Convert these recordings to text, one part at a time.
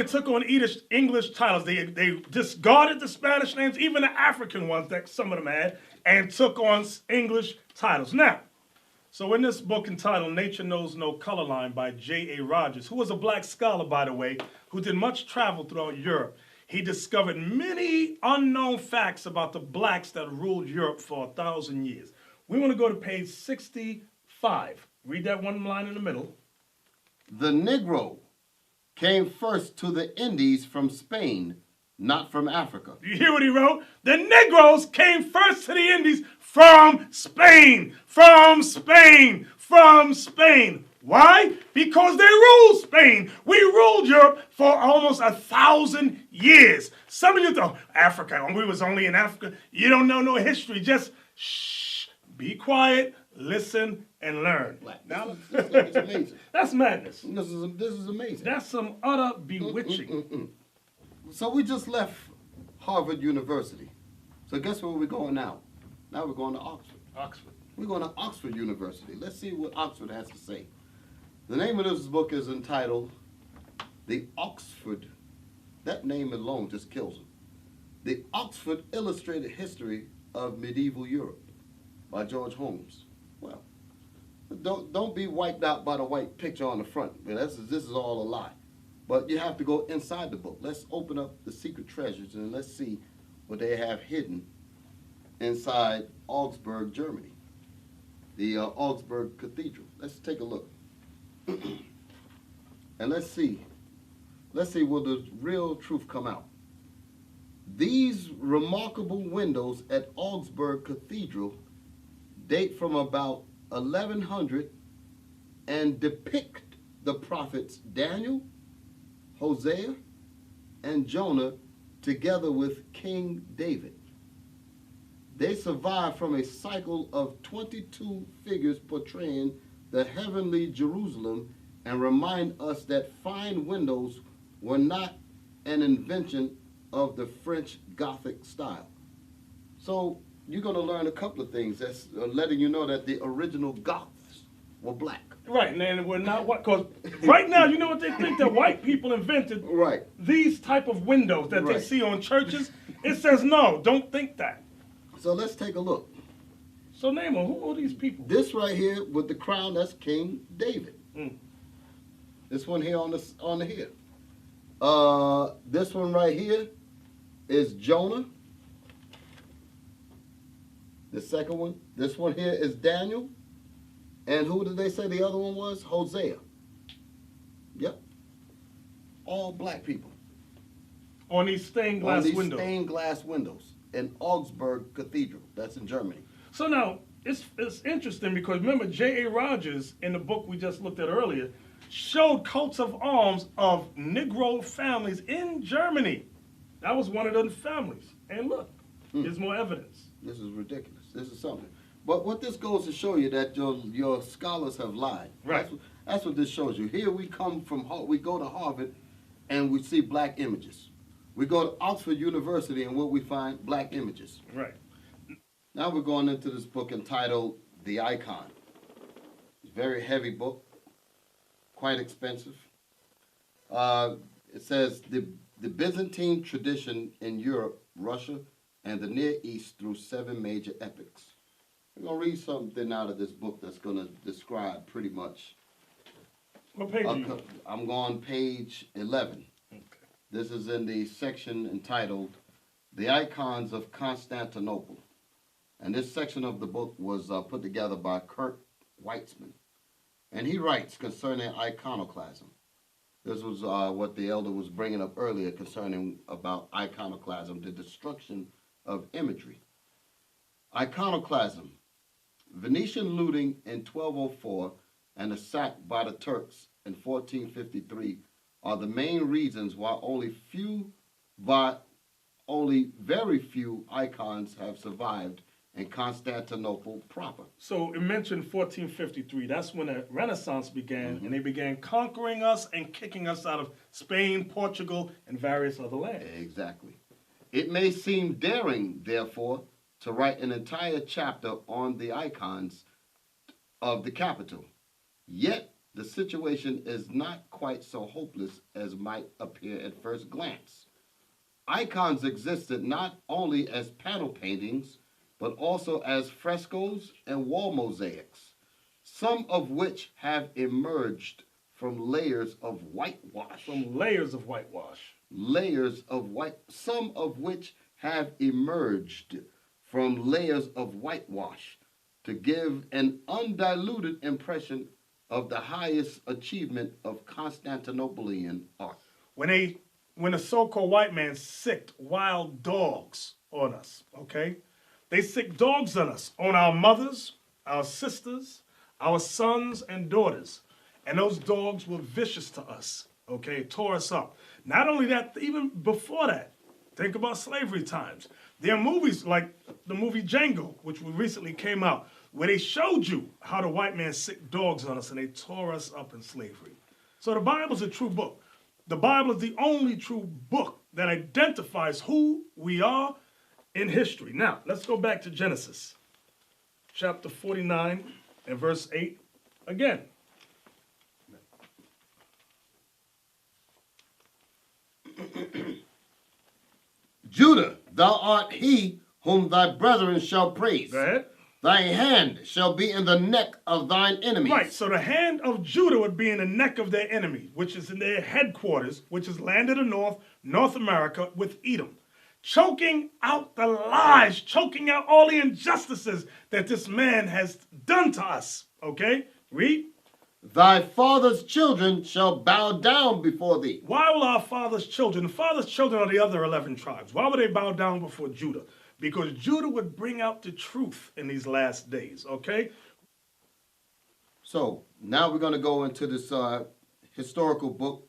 took on English titles. They discarded the Spanish names, even the African ones that some of them had, and took on English titles. Now, so in this book entitled Nature Knows No Color Line by J.A. Rogers, who was a black scholar, by the way, who did much travel throughout Europe, he discovered many unknown facts about the blacks that ruled Europe for 1,000 years. We want to go to page 65. Read that one line in the middle. The Negro came first to the Indies from Spain, not from Africa. You hear what he wrote? The Negroes came first to the Indies from Spain, from Spain, from Spain. Why? Because they ruled Spain. We ruled Europe for almost 1,000 years. Some of you thought, Africa, we was only in Africa. You don't know no history. Just shh, be quiet, listen, and learn. Now, it's amazing. That's madness. This is amazing. That's some utter bewitching. So we just left Harvard University. So guess where we're going now? Now we're going to Oxford. Oxford. We're going to Oxford University. Let's see what Oxford has to say. The name of this book is entitled The Oxford. That name alone just kills him. The Oxford Illustrated History of Medieval Europe by George Holmes. Well, don't be wiped out by the white picture on the front. This is all a lie. But you have to go inside the book. Let's open up the secret treasures and let's see what they have hidden inside Augsburg, Germany. The Augsburg Cathedral. Let's take a look. And let's see will the real truth come out. These remarkable windows at Augsburg Cathedral date from about 1100 and depict the prophets Daniel, Hosea, and Jonah together with King David. They survive from a cycle of 22 figures portraying the heavenly Jerusalem and remind us that fine windows were not an invention of the French Gothic style. So you're going to learn a couple of things that's letting you know that the original Goths were black. Right, and we're not white, because right now, you know what they think? That white people invented right. These type of windows that they see on churches. It says, no, don't think that. So let's take a look. So name them, who are these people? This right here with the crown, that's King David. This one here on the here. This one right here is Jonah. The second one. This one here is Daniel. And who did they say the other one was? Hosea. Yep. All black people. On these stained glass windows. Stained glass windows in Augsburg Cathedral. That's in Germany. So now, it's interesting because remember J.A. Rogers in the book we just looked at earlier showed coats of arms of Negro families in Germany. That was one of those families. And look, there's more evidence. This is ridiculous. This is something. But what this goes to show you that your scholars have lied. Right. That's what this shows you. Here we come we go to Harvard and we see black images. We go to Oxford University and what we find, black images. Right. Now we're going into this book entitled The Icon. It's a very heavy book, quite expensive. It says the Byzantine tradition in Europe, Russia, and the Near East through 7 major epochs. I'm going to read something out of this book that's going to describe pretty much. What page are you? I'm going page 11. Okay. This is in the section entitled The Icons of Constantinople. And this section of the book was put together by Kurt Weitzman. And he writes concerning iconoclasm. This was what the elder was bringing up earlier concerning about iconoclasm, the destruction of imagery. Iconoclasm. Venetian looting in 1204 and the sack by the Turks in 1453 are the main reasons why only very few icons have survived in Constantinople proper. So it mentioned 1453. That's when the Renaissance began, and they began conquering us and kicking us out of Spain, Portugal, and various other lands. Exactly. It may seem daring, therefore, to write an entire chapter on the icons of the capital. Yet, the situation is not quite so hopeless as might appear at first glance. Icons existed not only as panel paintings, but also as frescoes and wall mosaics, some of which have emerged from layers of whitewash. From layers of whitewash. Some of which have emerged from layers of whitewash to give an undiluted impression of the highest achievement of Constantinopolitan art. When the so-called white man sicked wild dogs on us, okay? They sicked dogs on us, on our mothers, our sisters, our sons and daughters. And those dogs were vicious to us, okay? Tore us up. Not only that, even before that, think about slavery times. There are movies like the movie Django, which recently came out, where they showed you how the white man sicked dogs on us and they tore us up in slavery. So the Bible's a true book. The Bible is the only true book that identifies who we are in history. Now, let's go back to Genesis, chapter 49 and verse 8 again. Judah, thou art he whom thy brethren shall praise. Go ahead. Thy hand shall be in the neck of thine enemies. Right, so the hand of Judah would be in the neck of their enemy, which is in their headquarters, which is land of the north, North America, with Edom. Choking out the lies, choking out all the injustices that this man has done to us. Okay? Read. Thy father's children shall bow down before thee. Why will our father's children, the father's children are the other 11 tribes, why would they bow down before Judah? Because Judah would bring out the truth in these last days, okay? So now we're going to go into this historical book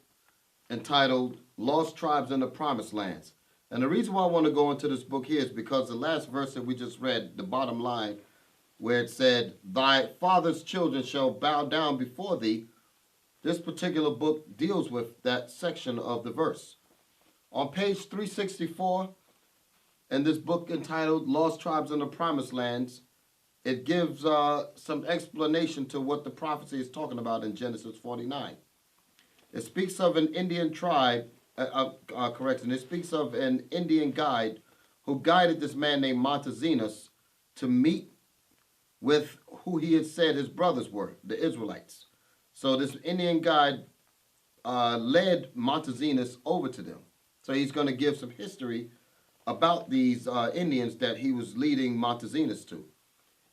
entitled Lost Tribes in the Promised Lands. And the reason why I want to go into this book here is because the last verse that we just read, the bottom line, where it said, thy father's children shall bow down before thee, this particular book deals with that section of the verse. On page 364, in this book entitled Lost Tribes in the Promised Lands, it gives some explanation to what the prophecy is talking about in Genesis 49. It speaks of an Indian tribe, it speaks of an Indian guide who guided this man named Montezinus to meet with who he had said his brothers were, the Israelites. So this Indian guide led Montezinus over to them. So he's going to give some history about these Indians that he was leading Montezinus to.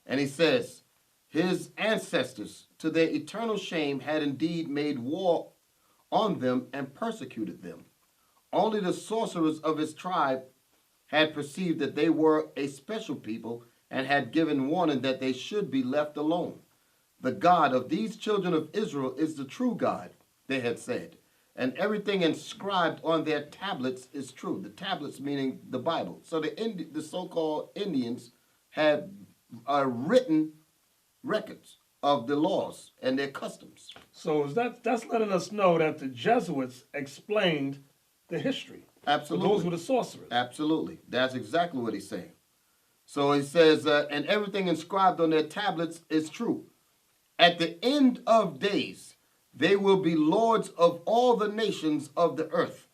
And he says, his ancestors, to their eternal shame, had indeed made war on them and persecuted them. Only the sorcerers of his tribe had perceived that they were a special people and had given warning that they should be left alone. The God of these children of Israel is the true God, they had said, and everything inscribed on their tablets is true. The tablets meaning the Bible. So the so-called Indians had written records of the laws and their customs. So that's letting us know that the Jesuits explained the history. Absolutely. So those were the sorcerers. Absolutely. That's exactly what he's saying. So he says, and everything inscribed on their tablets is true. At the end of days, they will be lords of all the nations of the earth.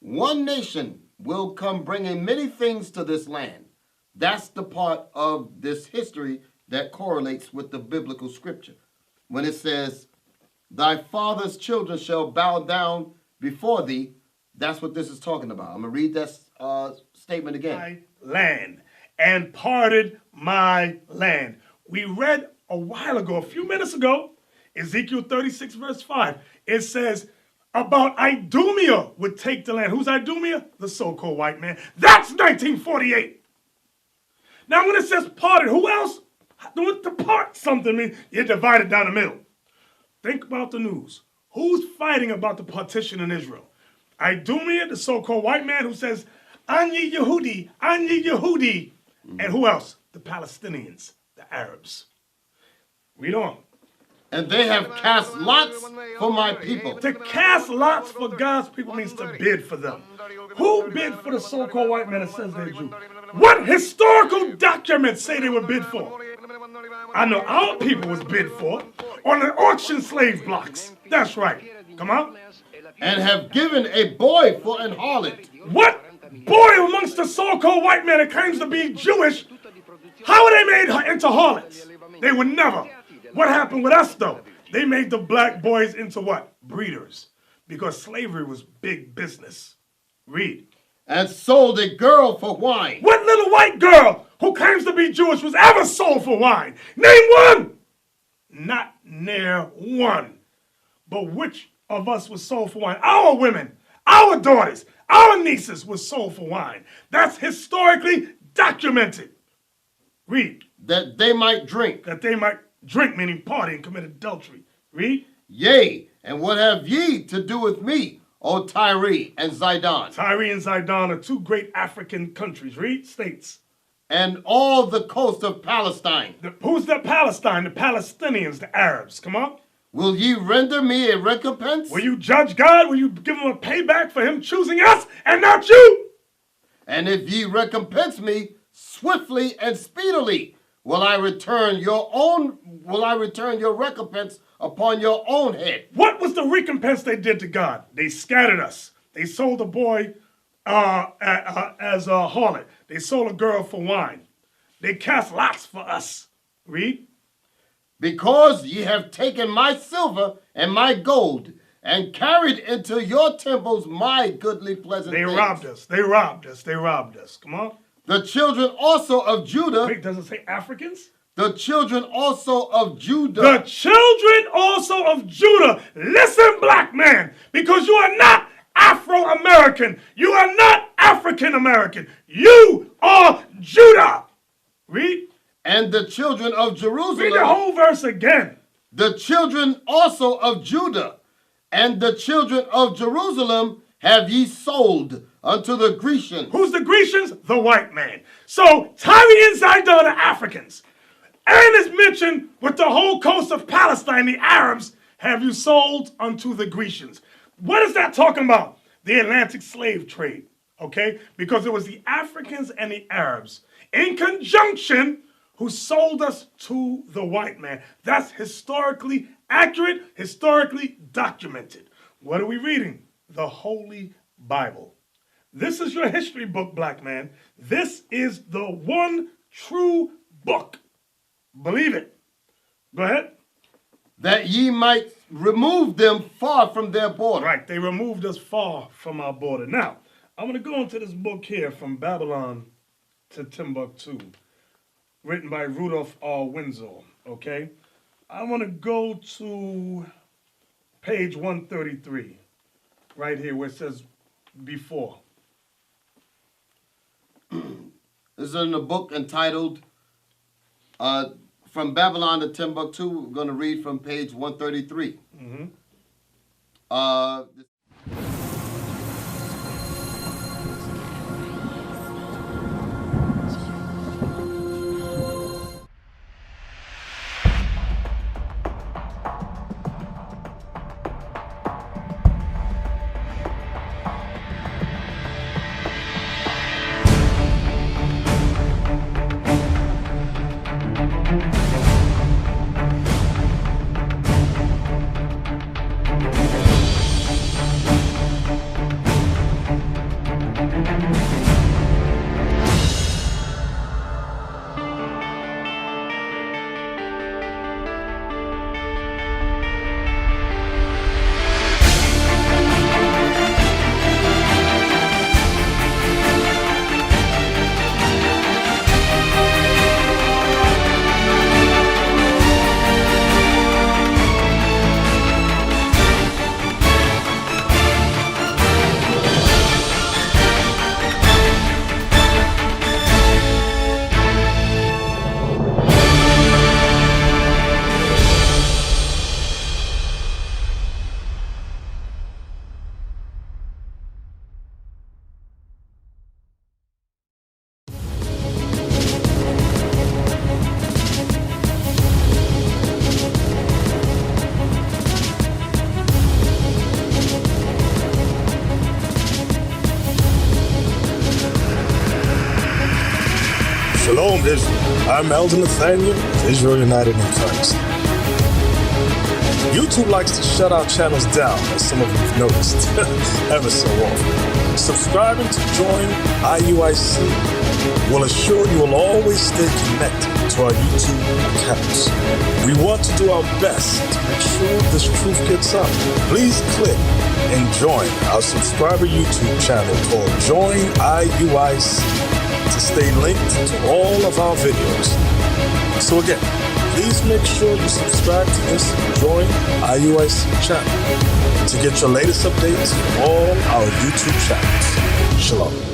One nation will come bringing many things to this land. That's the part of this history that correlates with the biblical scripture. When it says, thy father's children shall bow down before thee, that's what this is talking about. I'm going to read that statement again. My land, and parted my land. We read a while ago, a few minutes ago, Ezekiel 36 verse 5. It says about Idumea would take the land. Who's Idumea? The so-called white man. That's 1948. Now when it says parted, who else? To part something means you're divided down the middle. Think about the news. Who's fighting about the partition in Israel? Idumea, the so-called white man who says, Ani Yehudi, Ani Yehudi. And who else? The Palestinians, the Arabs. Read on. And they have cast lots for my people. To cast lots for God's people means to bid for them. Who bid for the so-called white man that says they're Jew? What historical documents say they were bid for? I know our people was bid for. on the auction slave blocks. That's right. Come on. And have given a boy for an harlot. What boy amongst the so-called white man that claims to be Jewish, how are they made into harlots? They would never. What happened with us, though? They made the black boys into what? Breeders. Because slavery was big business. Read. And sold a girl for wine. What little white girl who claims to be Jewish was ever sold for wine? Name one. Not near one. But which of us was sold for wine? Our women, our daughters, our nieces were sold for wine. That's historically documented. Read. That they might drink. That they might drink, meaning party and commit adultery. Read. Yea, and what have ye to do with me, O Tyre and Zidon? Tyre and Zidon are two great African countries. Read. States. And all the coast of Palestine. Who's the Palestine? The Palestinians, the Arabs. Come on. Will ye render me a recompense? Will you judge God? Will you give him a payback for him choosing us and not you? And if ye recompense me swiftly and speedily, will I return your recompense upon your own head. What was the recompense they did to God? They scattered us. They sold a boy as a harlot. They sold a girl for wine. They cast lots for us. Read. Because ye have taken my silver and my gold, and carried into your temples my goodly pleasant things. They robbed us. They robbed us. They robbed us. Come on. The children also of Judah. Wait, does it say Africans? The children also of Judah. The children also of Judah. Listen, black man, because you are not Afro-American. You are not African-American. You are Judah. Read. And the children of Jerusalem. Read the whole verse again. The children also of Judah and the children of Jerusalem have ye sold unto the Grecians. Who's the Grecians? The white man. So Tyre and Zidon are Africans. And it's mentioned with the whole coast of Palestine, the Arabs have you sold unto the Grecians. What is that talking about? The Atlantic slave trade, okay? Because it was the Africans and the Arabs in conjunction who sold us to the white man. That's historically accurate, historically documented. What are we reading? The Holy Bible. This is your history book, black man. This is the one true book. Believe it. Go ahead. That ye might remove them far from their border. Right, they removed us far from our border. Now, I'm going to go into this book here, From Babylon to Timbuktu, written by Rudolph R. Windsor, okay? I want to go to page 133, right here where it says before. This is in a book entitled From Babylon to Timbuktu. We're going to read from page 133. Shalom, Israel. I'm Elder Nathanyel, Israel United in Christ. YouTube likes to shut our channels down, as some of you have noticed, ever so often. Subscribing to join IUIC will assure you will always stay connected to our YouTube accounts. We want to do our best to make sure this truth gets out. Please click and join our subscriber YouTube channel called Join IUIC to stay linked to all of our videos. So again, please make sure you subscribe to this Join IUIC channel to get your latest updates from all our YouTube channels. Shalom.